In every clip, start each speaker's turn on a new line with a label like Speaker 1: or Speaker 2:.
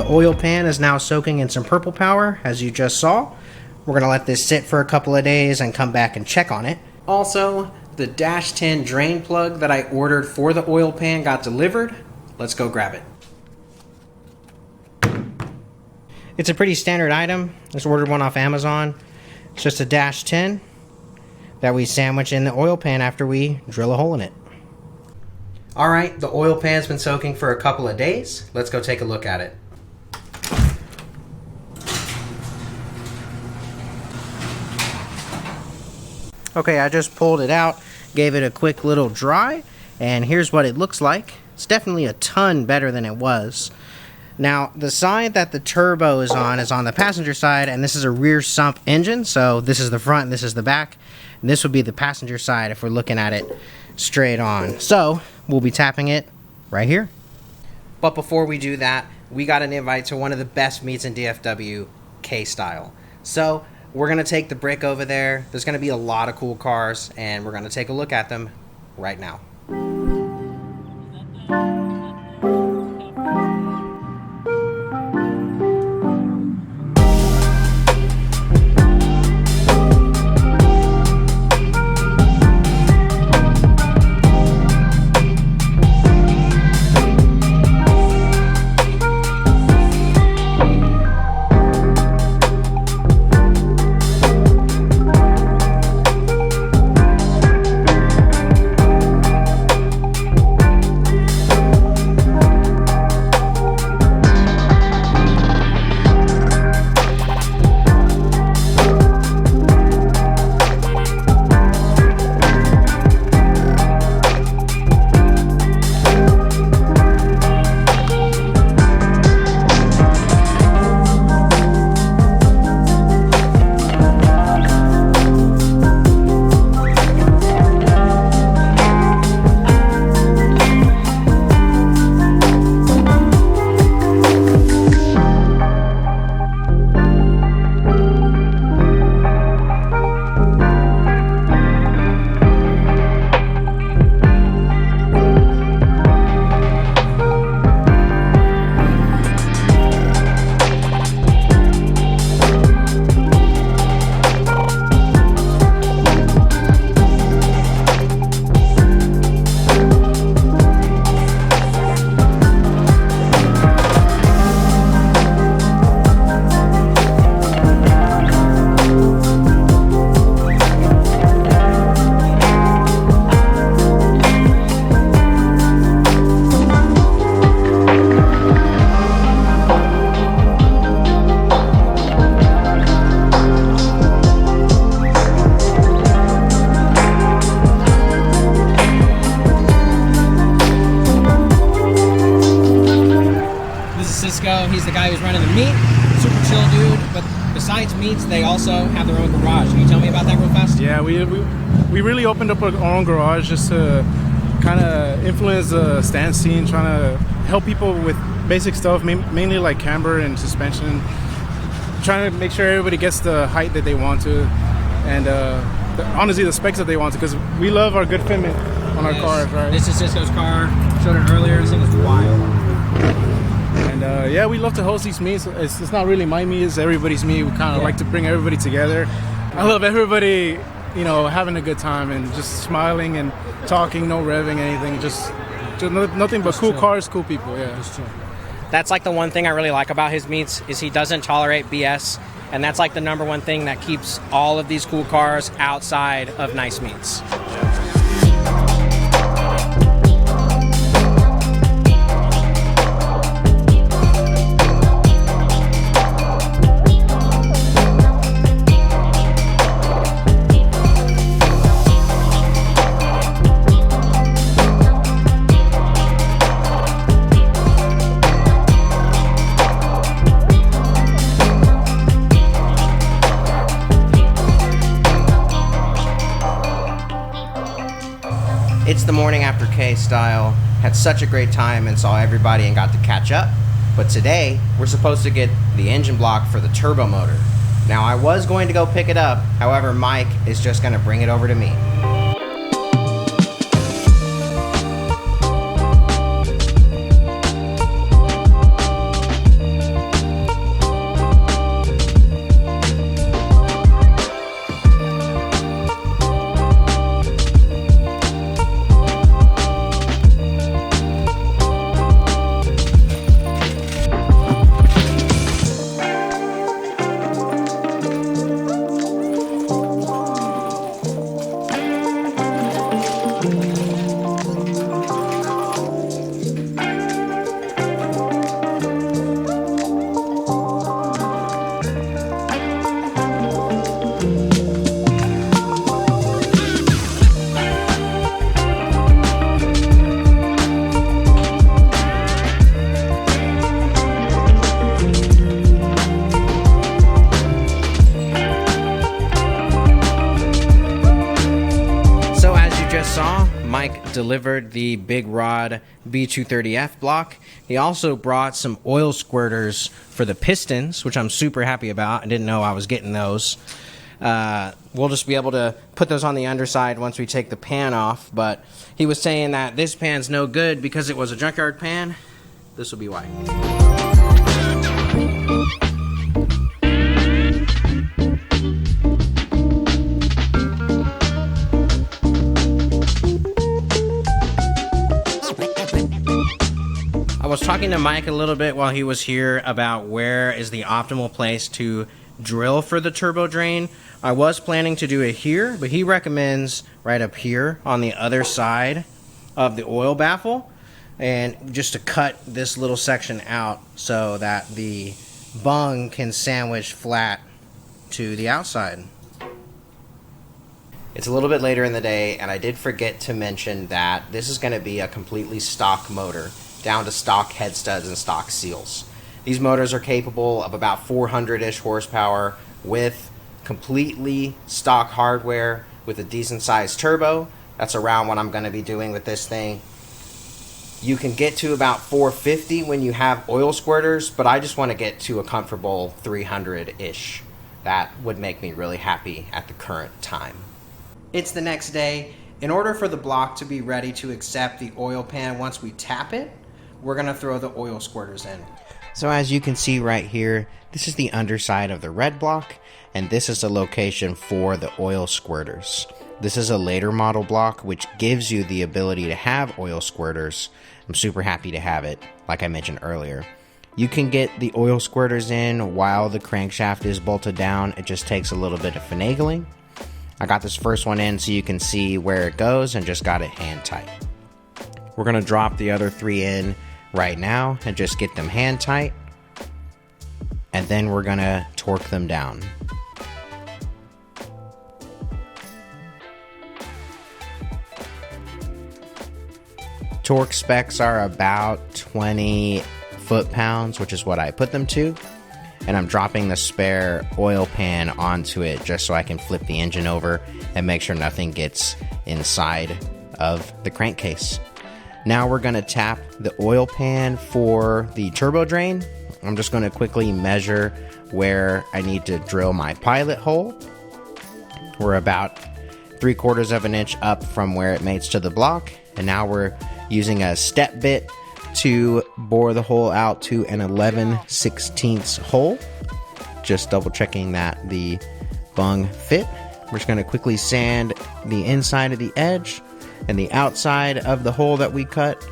Speaker 1: oil pan is now soaking in some purple power, as you just saw. We're going to let this sit for a couple of days and come back and check on it. Also, the dash 10 drain plug that I ordered for the oil pan got delivered. Let's go grab it. It's a pretty standard item. Just ordered one off Amazon. It's just a dash 10 that we sandwich in the oil pan after we drill a hole in it. Alright, the oil pan's been soaking for a couple of days. Let's go take a look at it. Okay, I just pulled it out, gave it a quick little dry, and here's what it looks like. It's definitely a ton better than it was. Now, the side that the turbo is on the passenger side, and this is a rear sump engine, so this is the front, this is the back, and this would be the passenger side if we're looking at it straight on. So, we'll be tapping it right here. But before we do that, we got an invite to one of the best meets in DFW, KStyle. So, we're going to take the brick over there. There's going to be a lot of cool cars, and we're going to take a look at them right now.
Speaker 2: He's the guy who's running the meet. Super chill dude, but besides meets, they also have their own garage. Can you tell me about that real fast?
Speaker 3: Yeah, we really opened up our own garage just to kind of influence the stand scene, trying to help people with basic stuff, mainly like camber and suspension, trying to make sure everybody gets the height that they want to, and honestly the specs that they want to, because we love our good fitment on our cars, right?
Speaker 2: This is Cisco's car. Showed it earlier. This thing is wild.
Speaker 3: And yeah, we love to host these meets. It's not really my meet, it's everybody's meet. We kind of like to bring everybody together. I love everybody, you know, having a good time and just smiling and talking, no revving, anything. Just nothing but cool cars, cool people. Yeah.
Speaker 2: That's like the one thing I really like about his meets is he doesn't tolerate BS, and that's like the number one thing that keeps all of these cool cars outside of nice meets.
Speaker 1: It's the morning after KStyle. Had such a great time and saw everybody and got to catch up. But today, we're supposed to get the engine block for the turbo motor. Now, I was going to go pick it up, however, Mike is just going to bring it over to me. saw, Mike delivered the Big Rod B230F block. He also brought some oil squirters for the pistons, which I'm super happy about. I didn't know I was getting those. We'll just be able to put those on the underside once we take the pan off, but he was saying that this pan's no good because it was a junkyard pan. This will be why. I was talking to Mike a little bit while he was here about where is the optimal place to drill for the turbo drain. I was planning to do it here, but he recommends right up here on the other side of the oil baffle, and just to cut this little section out so that the bung can sandwich flat to the outside. It's a little bit later in the day, and I did forget to mention that this is going to be a completely stock motor, down to stock head studs and stock seals. These motors are capable of about 400-ish horsepower with completely stock hardware with a decent sized turbo. That's around what I'm going to be doing with this thing. You can get to about 450 when you have oil squirters, but I just want to get to a comfortable 300-ish. That would make me really happy at the current time. It's the next day. In order for the block to be ready to accept the oil pan once we tap it, we're going to throw the oil squirters in. So as you can see right here, this is the underside of the red block, and this is the location for the oil squirters. This is a later model block, which gives you the ability to have oil squirters. I'm super happy to have it, like I mentioned earlier. You can get the oil squirters in while the crankshaft is bolted down. It just takes a little bit of finagling. I got this first one in so you can see where it goes and just got it hand tight. We're going to drop the other three in right now and just get them hand tight, and then we're gonna torque them down. Torque specs are about 20 foot-pounds, which is what I put them to, and I'm dropping the spare oil pan onto it just so I can flip the engine over and make sure nothing gets inside of the crankcase. Now we're going to tap the oil pan for the turbo drain. I'm just going to quickly measure where I need to drill my pilot hole. We're about 3/4 of an inch up from where it mates to the block. And now we're using a step bit to bore the hole out to an 11/16 hole. Just double checking that the bung fit. We're just going to quickly sand the inside of the edge and the outside of the hole that we cut.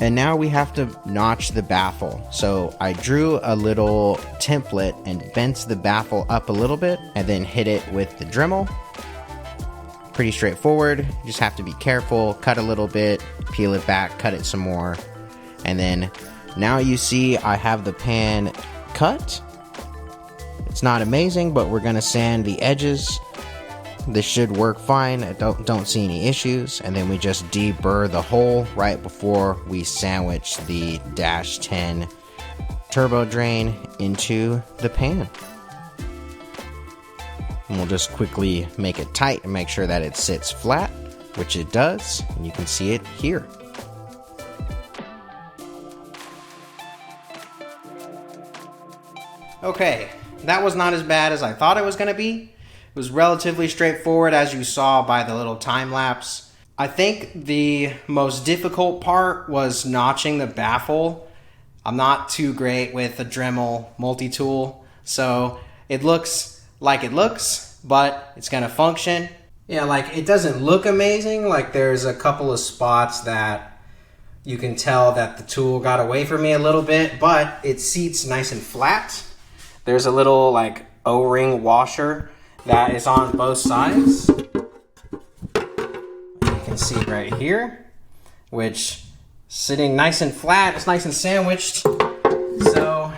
Speaker 1: And now we have to notch the baffle. So I drew a little template and bent the baffle up a little bit and then hit it with the Dremel. Pretty straightforward. You just have to be careful, cut a little bit, peel it back, cut it some more. And then now you see I have the pan cut. It's not amazing, but we're gonna sand the edges. This should work fine. I don't see any issues. And then we just deburr the hole right before we sandwich the Dash 10 turbo drain into the pan. And we'll just quickly make it tight and make sure that it sits flat, which it does. And you can see it here. Okay, that was not as bad as I thought it was going to be. It was relatively straightforward, as you saw by the little time lapse. I think the most difficult part was notching the baffle. I'm not too great with the Dremel multi-tool, so it looks like it looks, but it's gonna function. Yeah, like it doesn't look amazing. Like there's a couple of spots that you can tell that the tool got away from me a little bit, but it seats nice and flat. There's a little like O-ring washer that is on both sides. You can see right here, which sitting nice and flat, it's nice and sandwiched. So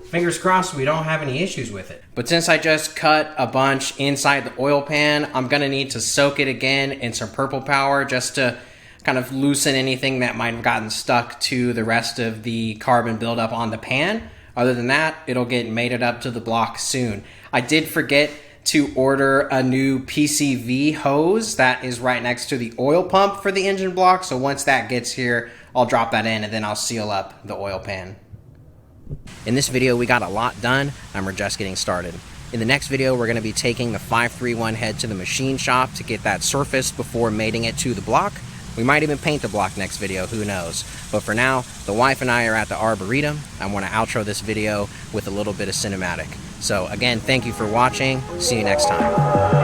Speaker 1: fingers crossed we don't have any issues with it. But since I just cut a bunch inside the oil pan, I'm gonna need to soak it again in some Purple Power just to kind of loosen anything that might have gotten stuck to the rest of the carbon buildup on the pan. Other than that, it'll get mated up to the block soon. I did forget to order a new PCV hose that is right next to the oil pump for the engine block. So once that gets here, I'll drop that in and then I'll seal up the oil pan. In this video, we got a lot done and we're just getting started. In the next video, we're going to be taking the 531 head to the machine shop to get that surfaced before mating it to the block. We might even paint the block next video, who knows. But for now, the wife and I are at the Arboretum. I want to outro this video with a little bit of cinematic. So again, thank you for watching. See you next time.